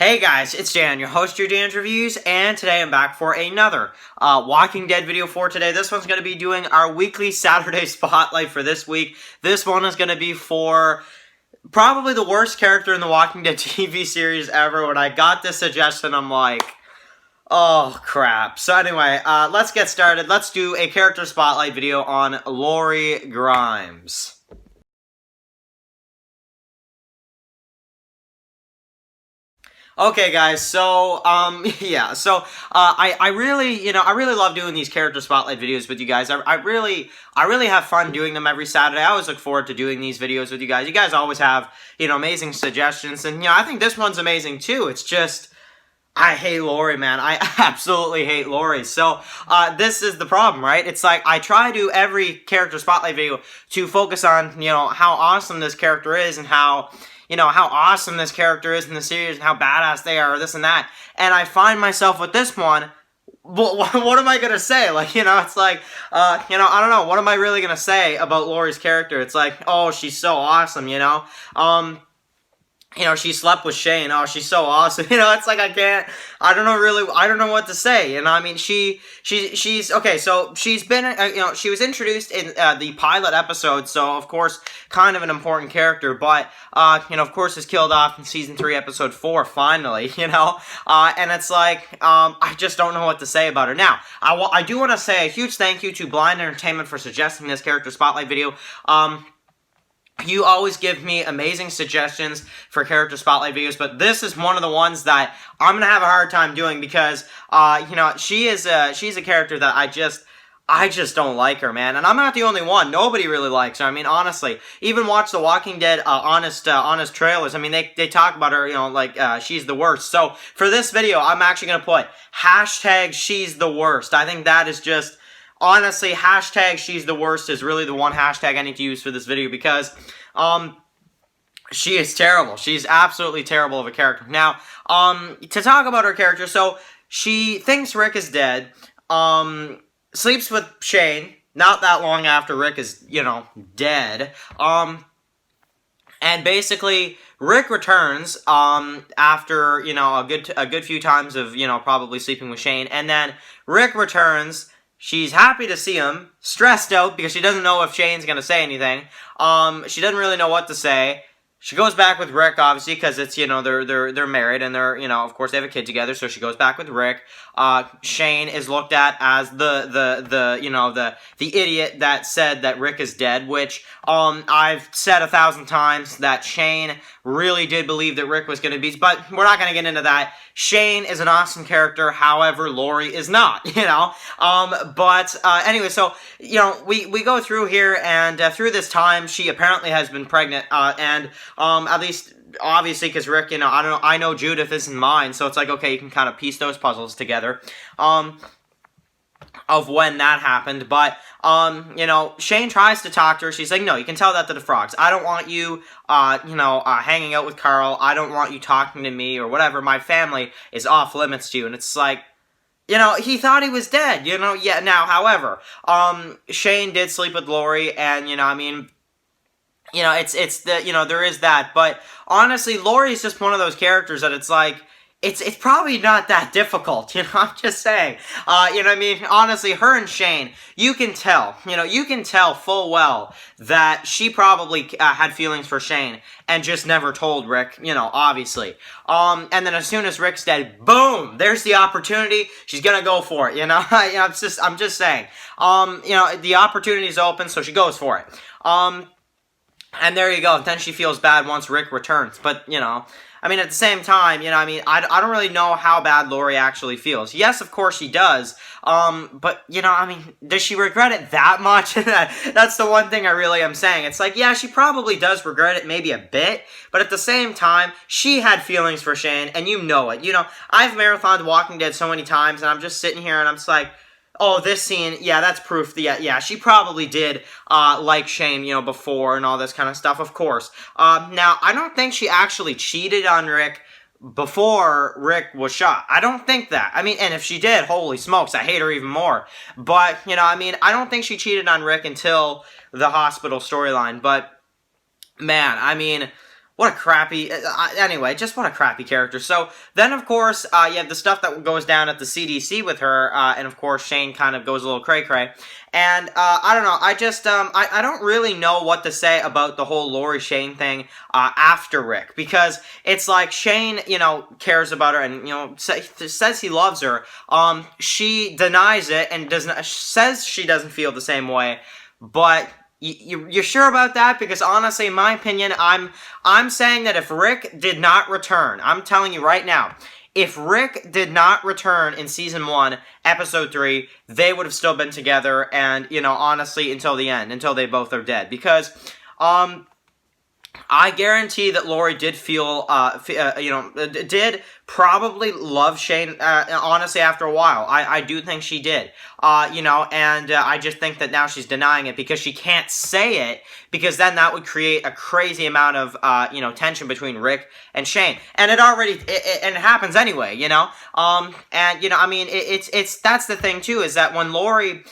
Hey guys, it's Dan, your host of Dan's Reviews, and today I'm back for another Walking Dead video for today. This one's going to be doing our weekly Saturday Spotlight for this week. This one is going to be for probably the worst character in the Walking Dead TV series ever. When I got this suggestion, I'm like, oh crap. So anyway, let's get started. Let's do a character Spotlight video on Lori Grimes. Okay, guys, so, I really love doing these character spotlight videos with you guys. I really have fun doing them every Saturday. I always look forward to doing these videos with you guys. You guys always have, amazing suggestions, and, I think this one's amazing, too. It's just, I hate Lori, man. I absolutely hate Lori. So, this is the problem, right? It's like, I try to, every character spotlight video, to focus on, how awesome this character is, and how awesome this character is in the series and how badass they are, this and that. And I find myself with this one, what am I going to say? Like, it's like, I don't know. What am I really going to say about Lori's character? It's like, oh, she's so awesome, she slept with Shane. Oh, she's so awesome. It's like I don't know what to say. I mean, she's, okay, so she's been, she was introduced in the pilot episode, so, of course, kind of an important character, but, of course, is killed off in Season 3, Episode 4, finally, and it's like, I just don't know what to say about her. Now, I do want to say a huge thank you to Blind Entertainment for suggesting this character spotlight video. You always give me amazing suggestions for character spotlight videos, but this is one of the ones that I'm gonna have a hard time doing because, she's a character that I just don't like her, man. And I'm not the only one. Nobody really likes her. I mean, honestly, even watch the Walking Dead honest trailers. I mean, they talk about her, she's the worst. So for this video, I'm actually gonna put hashtag she's the worst. I think that is just. Honestly, hashtag she's the worst is really the one hashtag I need to use for this video because, she is terrible. She's absolutely terrible of a character. Now, to talk about her character, so, she thinks Rick is dead, sleeps with Shane, not that long after Rick is, dead, and basically, Rick returns, after, a good few times of, probably sleeping with Shane, and then Rick returns. She's happy to see him, stressed out because she doesn't know if Shane's gonna say anything. She doesn't really know what to say. She goes back with Rick, obviously, because it's, they're married and they're, of course they have a kid together, so she goes back with Rick. Shane is looked at as the idiot that said that Rick is dead, which, I've said 1,000 times that Shane really did believe that Rick was gonna be, but we're not gonna get into that. Shane is an awesome character, however, Lori is not, anyway, so, we go through here, and, through this time, she apparently has been pregnant, and, at least, obviously, because Rick, I know Judith isn't mine, so it's like, okay, you can kind of piece those puzzles together, of when that happened, but, Shane tries to talk to her. She's like, no, you can tell that to the frogs. I don't want you, hanging out with Carl. I don't want you talking to me or whatever. My family is off limits to you. And it's like, he thought he was dead, yeah. Now, however, Shane did sleep with Lori, and, it's the, there is that, but honestly, Lori's just one of those characters that it's like, it's probably not that difficult, I'm just saying, honestly, her and Shane, you can tell full well that she probably had feelings for Shane and just never told Rick, obviously, and then as soon as Rick's dead, boom, there's the opportunity, she's gonna go for it, I'm just saying, the opportunity's open, so she goes for it, and there you go, then she feels bad once Rick returns, but, at the same time, I don't really know how bad Lori actually feels. Yes, of course she does, but, does she regret it that much? That's the one thing I really am saying. It's like, yeah, she probably does regret it maybe a bit, but at the same time, she had feelings for Shane, and you know it. I've marathoned Walking Dead so many times, and I'm just sitting here, and I'm just like, oh, this scene, yeah, that's proof that, yeah, she probably did, like Shane, before and all this kind of stuff, of course. Now, I don't think she actually cheated on Rick before Rick was shot. I don't think that. And if she did, holy smokes, I hate her even more. But, I don't think she cheated on Rick until the hospital storyline. But, man, what a crappy, anyway, just what a crappy character. So, then, of course, you have the stuff that goes down at the CDC with her, and, of course, Shane kind of goes a little cray-cray. And, I don't know, I just, I don't really know what to say about the whole Lori Shane thing, after Rick, because it's like Shane, you know, cares about her and, you know, says he loves her. She denies it and says she doesn't feel the same way, but you're sure about that? Because honestly, in my opinion, I'm saying that if Rick did not return, I'm telling you right now, if Rick did not return in Season 1, Episode 3, they would have still been together, and, you know, honestly, until the end, until they both are dead. Because, I guarantee that Lori did feel, you know, did probably love Shane, honestly, after a while. I do think she did, you know, and I just think that now she's denying it because she can't say it, because then that would create a crazy amount of, you know, tension between Rick and Shane. And it already, and it happens anyway, you know, and, you know, I mean, that's the thing, too, is that when Lori,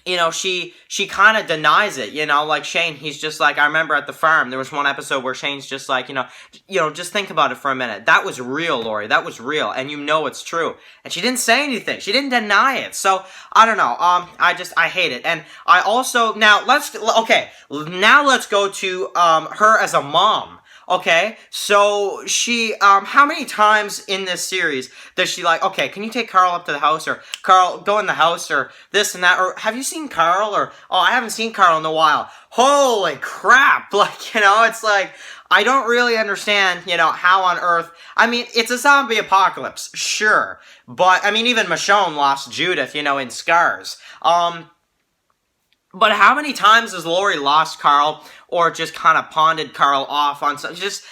you know, she kind of denies it, you know, like Shane, he's just like, I remember at the farm, there was one episode where Shane's just like, you know, just think about it for a minute. That was real, Lori, that was real, and you know it's true. And she didn't say anything, she didn't deny it, so, I don't know, I hate it. And I also, now let's go to, her as a mom. Okay, so she, how many times in this series does she like, okay, can you take Carl up to the house, or Carl, go in the house, or this and that, or have you seen Carl, or, oh, I haven't seen Carl in a while. Holy crap, like, you know, it's like, I don't really understand, you know, how on earth, I mean, it's a zombie apocalypse, sure, but, I mean, even Michonne lost Judith, you know, in Scars, but how many times has Lori lost Carl, or just kind of pawned Carl off on some, just,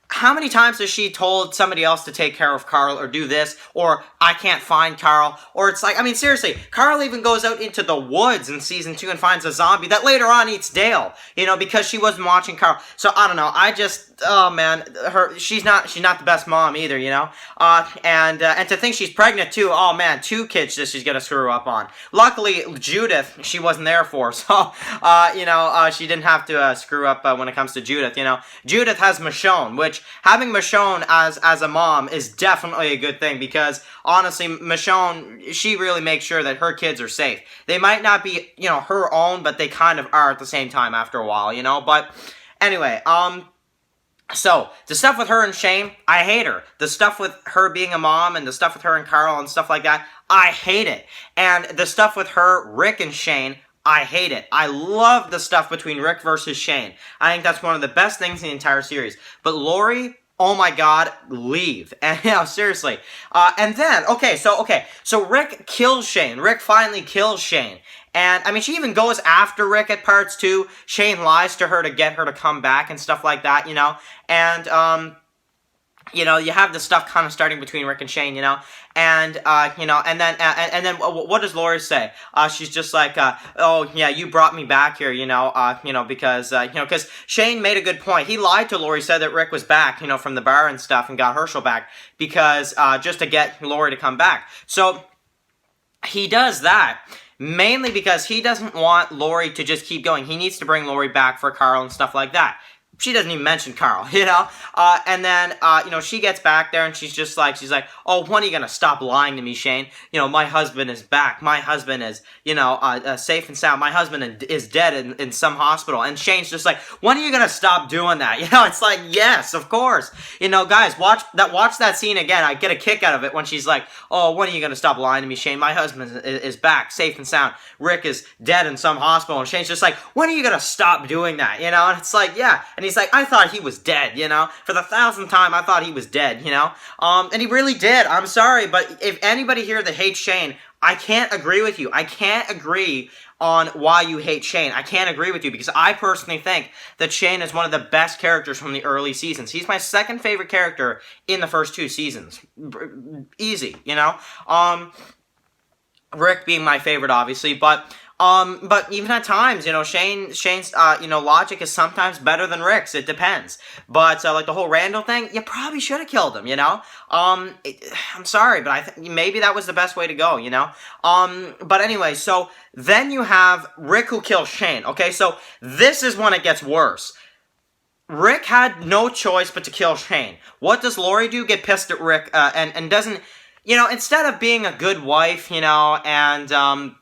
how many times has she told somebody else to take care of Carl, or do this, or I can't find Carl, or it's like, I mean, seriously, Carl even goes out into the woods in Season 2 and finds a zombie that later on eats Dale, you know, because she wasn't watching Carl. So, I don't know, I just, oh man, she's not the best mom either, you know, and to think she's pregnant too, oh man, 2 kids that she's gonna screw up on. Luckily, Judith, she wasn't there for, so, you know, she didn't have to screw up when it comes to Judith, you know. Judith has Michonne, which having Michonne as a mom is definitely a good thing, because honestly, Michonne, she really makes sure that her kids are safe. They might not be, you know, her own, but they kind of are at the same time after a while, you know. But anyway, so, the stuff with her and Shane, I hate her. The stuff with her being a mom, and the stuff with her and Carl and stuff like that, I hate it. And the stuff with her, Rick and Shane, I hate it. I love the stuff between Rick versus Shane. I think that's one of the best things in the entire series. But Lori, oh my god, leave. And, you know, seriously. And then, so Rick kills Shane. Rick finally kills Shane. And, I mean, she even goes after Rick at parts too. Shane lies to her to get her to come back and stuff like that, you know. And, you know, you have the stuff kind of starting between Rick and Shane, you know, and, you know, and then what does Lori say? She's just like, oh, yeah, you brought me back here, you know, because, you know, because Shane made a good point. He lied to Lori, said that Rick was back, you know, from the bar and stuff, and got Herschel back, because, just to get Lori to come back. So, he does that, mainly because he doesn't want Lori to just keep going. He needs to bring Lori back for Carl and stuff like that. She doesn't even mention Carl, you know? And then, you know, she gets back there and she's like, oh, when are you gonna stop lying to me, Shane? You know, my husband is back. My husband is, you know, safe and sound. My husband is dead in some hospital. And Shane's just like, when are you gonna stop doing that? You know, it's like, yes, of course. You know, guys, watch that scene again. I get a kick out of it when she's like, oh, when are you gonna stop lying to me, Shane? My husband is back, safe and sound. Rick is dead in some hospital. And Shane's just like, when are you gonna stop doing that? You know, and it's like, yeah. And he's like, I thought he was dead, you know? For the 1,000th time, I thought he was dead, you know? And he really did. I'm sorry, but if anybody here that hates Shane, I can't agree with you. I can't agree on why you hate Shane. I can't agree with you, because I personally think that Shane is one of the best characters from the early seasons. He's my second favorite character in the first 2 seasons. Easy, you know? Rick being my favorite, obviously, but even at times, you know, Shane's, you know, logic is sometimes better than Rick's. It depends. But, like the whole Randall thing, you probably should have killed him, you know? I'm sorry, but I think maybe that was the best way to go, you know? But anyway, so then you have Rick who kills Shane, okay? So this is when it gets worse. Rick had no choice but to kill Shane. What does Lori do? Get pissed at Rick, and doesn't, instead of being a good wife, and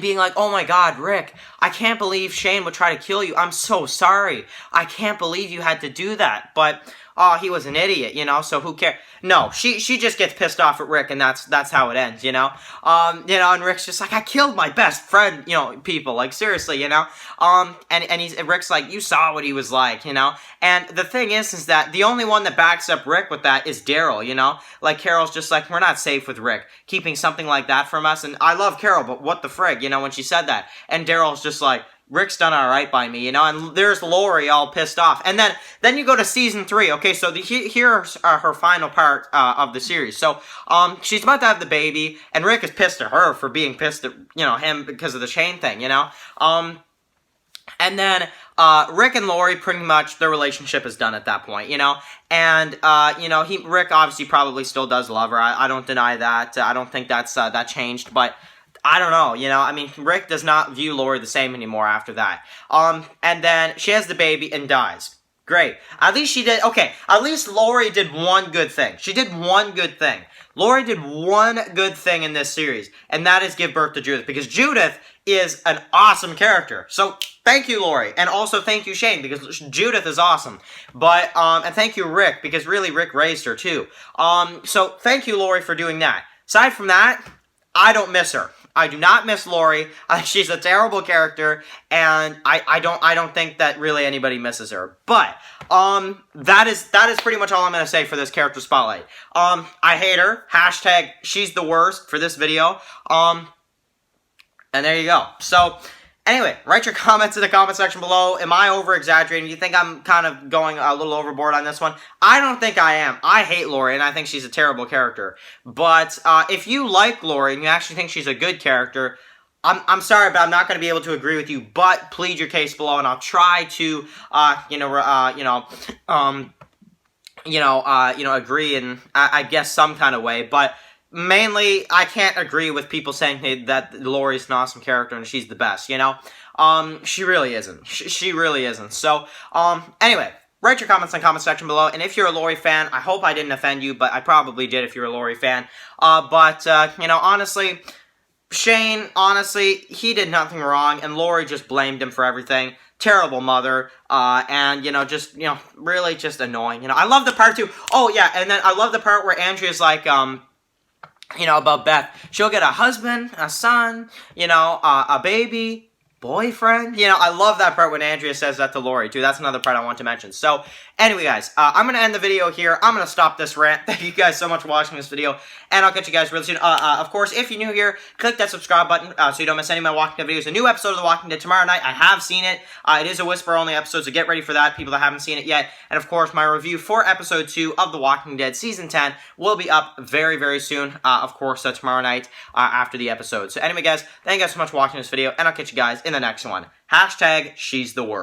being like, oh my god, Rick, I can't believe Shane would try to kill you. I'm so sorry. I can't believe you had to do that. But, oh, he was an idiot, so who cares? No, she just gets pissed off at Rick, and that's how it ends, and Rick's just like, I killed my best friend, people, like, seriously, and Rick's like, you saw what he was like, and the thing is that the only one that backs up Rick with that is Daryl, like, Carol's just like, we're not safe with Rick, keeping something like that from us, and I love Carol, but what the frig, when she said that, and Daryl's just like, Rick's done alright by me, and there's Lori all pissed off. And then you go to season 3, okay, so here's her final part of the series. So, she's about to have the baby, and Rick is pissed at her for being pissed at, him because of the Shane thing, and then, Rick and Lori, pretty much, their relationship is done at that point, and, Rick obviously probably still does love her. I don't deny that. I don't think that's, that changed, but I don't know, I mean, Rick does not view Lori the same anymore after that. And then she has the baby and dies. Great. At least she did, okay, at least Lori did one good thing. She did one good thing. Lori did one good thing in this series, and that is give birth to Judith, because Judith is an awesome character. So, thank you, Lori, and also thank you, Shane, because Judith is awesome. But, and thank you, Rick, because really, Rick raised her, too. So, thank you, Lori, for doing that. Aside from that, I don't miss her. I do not miss Lori. She's a terrible character, and I don't think that really anybody misses her. But that is pretty much all I'm gonna say for this character spotlight. I hate her. Hashtag she's the worst for this video. And there you go. So anyway, write your comments in the comment section below. Am I over-exaggerating? You think I'm kind of going a little overboard on this one? I don't think I am. I hate Lori, and I think she's a terrible character. But if you like Lori, and you actually think she's a good character, I'm sorry, but I'm not going to be able to agree with you. But plead your case below, and I'll try to, agree in, I guess, some kind of way. But mainly, I can't agree with people saying, hey, that Lori's an awesome character and she's the best, She really isn't. She really isn't. So, anyway, write your comments in the comment section below. And if you're a Lori fan, I hope I didn't offend you, but I probably did if you're a Lori fan. Honestly, Shane, he did nothing wrong, and Lori just blamed him for everything. Terrible mother, really just annoying. I love the part too. Oh, yeah, and then I love the part where Andrea's like, about Beth. She'll get a husband, a son, a baby, boyfriend. I love that part when Andrea says that to Lori, too. That's another part I want to mention. So, anyway, guys, I'm going to end the video here. I'm going to stop this rant. Thank you guys so much for watching this video, and I'll catch you guys really soon. Of course, if you're new here, click that subscribe button so you don't miss any of my Walking Dead videos. A new episode of The Walking Dead tomorrow night. I have seen it. It is a whisper-only episode, so get ready for that, people that haven't seen it yet. And, of course, my review for Episode 2 of The Walking Dead Season 10 will be up very, very soon, of course, tomorrow night after the episode. So, anyway, guys, thank you guys so much for watching this video, and I'll catch you guys in the next one. Hashtag she's the worst.